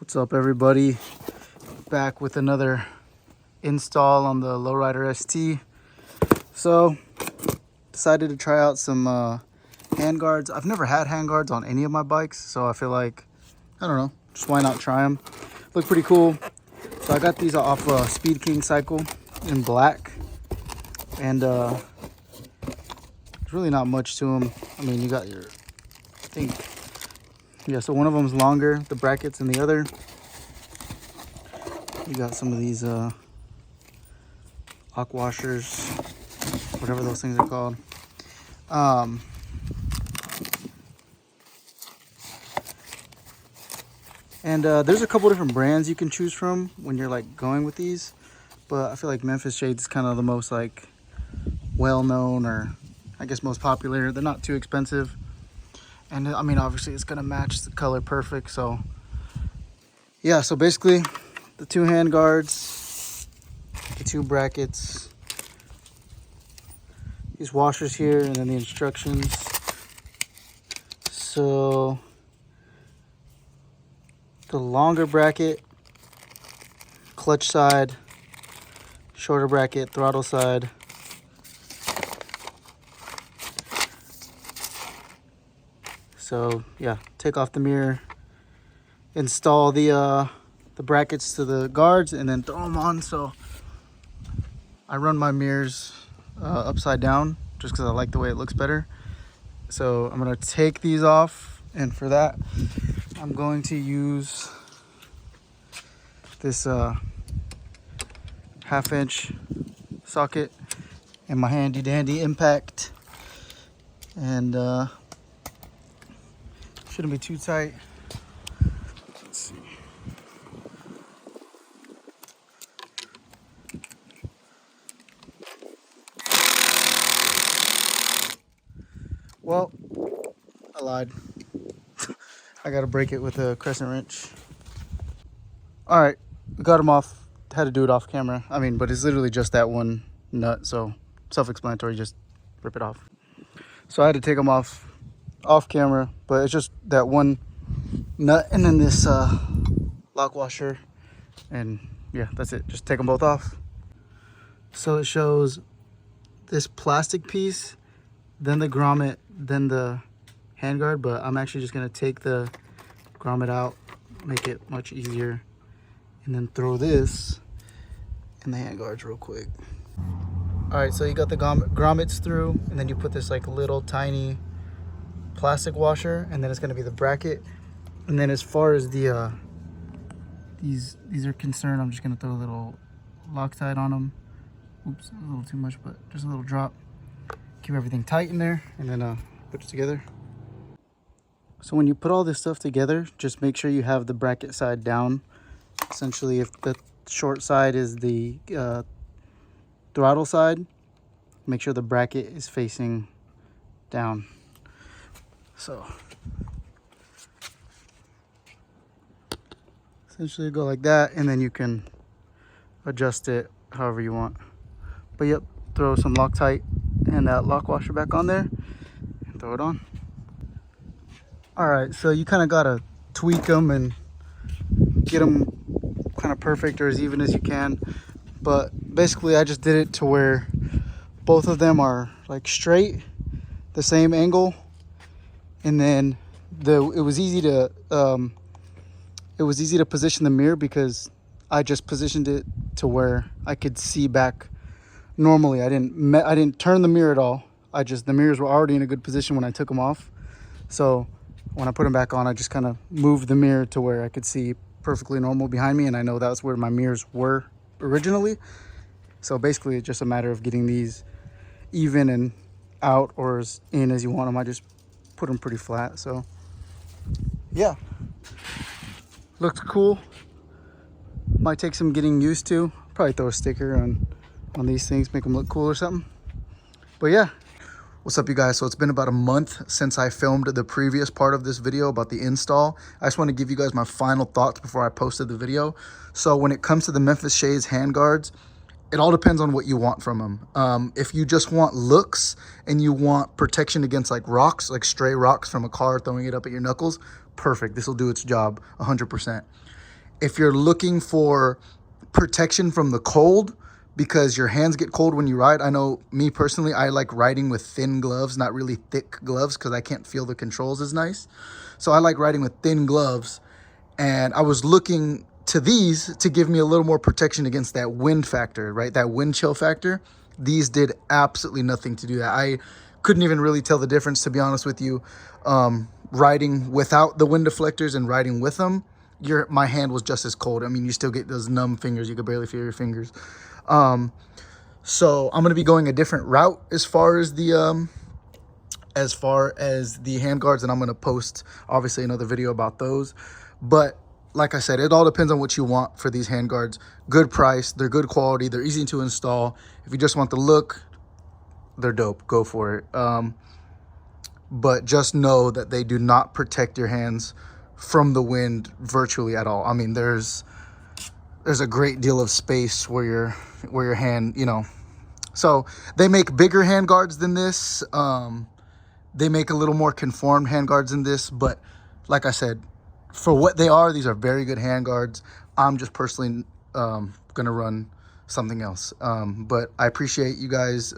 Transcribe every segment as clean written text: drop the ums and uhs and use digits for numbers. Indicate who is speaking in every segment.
Speaker 1: What's up, everybody? Back with another install on the Lowrider ST. So decided to try out some hand guards. I've never had hand guards on any of my bikes, so I feel like, I don't know, just why not try them. Look pretty cool. So I got these off Speed King Cycle in black, and there's really not much to them. I mean, you got your, I think, yeah, so one of them is longer, the brackets, and the other, you got some of these lock washers, whatever those things are called. And there's a couple different brands you can choose from when you're like going with these, but I feel like Memphis Shades is kind of the most like well-known, or I guess most popular. They're not too expensive, and I mean, obviously it's gonna match the color perfect. So yeah, so basically the two hand guards, the two brackets, these washers here, and then the instructions. So the longer bracket, clutch side, shorter bracket, throttle side. So yeah, take off the mirror, install the brackets to the guards, and then throw them on. So I run my mirrors upside down just because I like the way it looks better. So I'm gonna take these off, and for that I'm going to use this 1/2-inch socket and my handy dandy impact, and shouldn't be too tight. Let's see. Well, I lied. I gotta break it with a crescent wrench. All right, we got them off. Had to do it off camera. I mean, but it's literally just that one nut, so self-explanatory, just rip it off. So I had to take them off camera, but it's just that one nut and then this lock washer, and yeah, that's it. Just take them both off. So it shows this plastic piece, then the grommet, then the handguard, but I'm actually just gonna take the grommet out, make it much easier, and then throw this in the handguards real quick. All right, so you got the grommets through, and then you put this like little tiny plastic washer, and then it's gonna be the bracket. And then as far as the these are concerned, I'm just gonna throw a little Loctite on them. Oops, a little too much, but just a little drop. Keep everything tight in there, and then put it together. So when you put all this stuff together, just make sure you have the bracket side down. Essentially, if the short side is the throttle side, make sure the bracket is facing down. So essentially go like that, and then you can adjust it however you want. But yep, throw some Loctite and that lock washer back on there and throw it on. All right, so you kind of gotta tweak them and get them kind of perfect, or as even as you can. But basically I just did it to where both of them are like straight, the same angle, and then it was easy to position the mirror because I just positioned it to where I could see back normally. I didn't turn the mirror at all. The mirrors were already in a good position when I took them off. So when I put them back on, I just kind of moved the mirror to where I could see perfectly normal behind me, and I know that's where my mirrors were originally. So basically it's just a matter of getting these even and out, or as in as you want them. I just put them pretty flat. So yeah, looks cool. Might take some getting used to. Probably throw a sticker on these things, make them look cool or something. But yeah. What's up, you guys? So it's been about a month since I filmed the previous part of this video about the install. I just want to give you guys my final thoughts before I posted the video. So when it comes to the Memphis Shades handguards, it all depends on what you want from them. If you just want looks and you want protection against like rocks, like stray rocks from a car throwing it up at your knuckles, perfect. This will do its job 100%. if you're looking for protection from the cold, because your hands get cold when you ride. I know me personally, I like riding with thin gloves, not really thick gloves, because I can't feel the controls as nice. So I like riding with thin gloves, and I was looking to these to give me a little more protection against that wind factor, right? That wind chill factor. These did absolutely nothing to do that. I couldn't even really tell the difference, to be honest with you. Riding without the wind deflectors and riding with them, my hand was just as cold. I mean, you still get those numb fingers. You could barely feel your fingers. So I'm going to be going a different route as far as the handguards, and I'm going to post obviously another video about those. But like I said, it all depends on what you want for these handguards. Good price, they're good quality, they're easy to install. If you just want the look, they're dope. Go for it. But just know that they do not protect your hands from the wind virtually at all. I mean, there's a great deal of space where your hand, you know. So they make bigger handguards than this. They make a little more conformed handguards than this, but like I said, for what they are, these are very good handguards. I'm just personally gonna run something else. But I appreciate you guys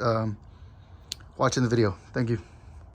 Speaker 1: watching the video. Thank you.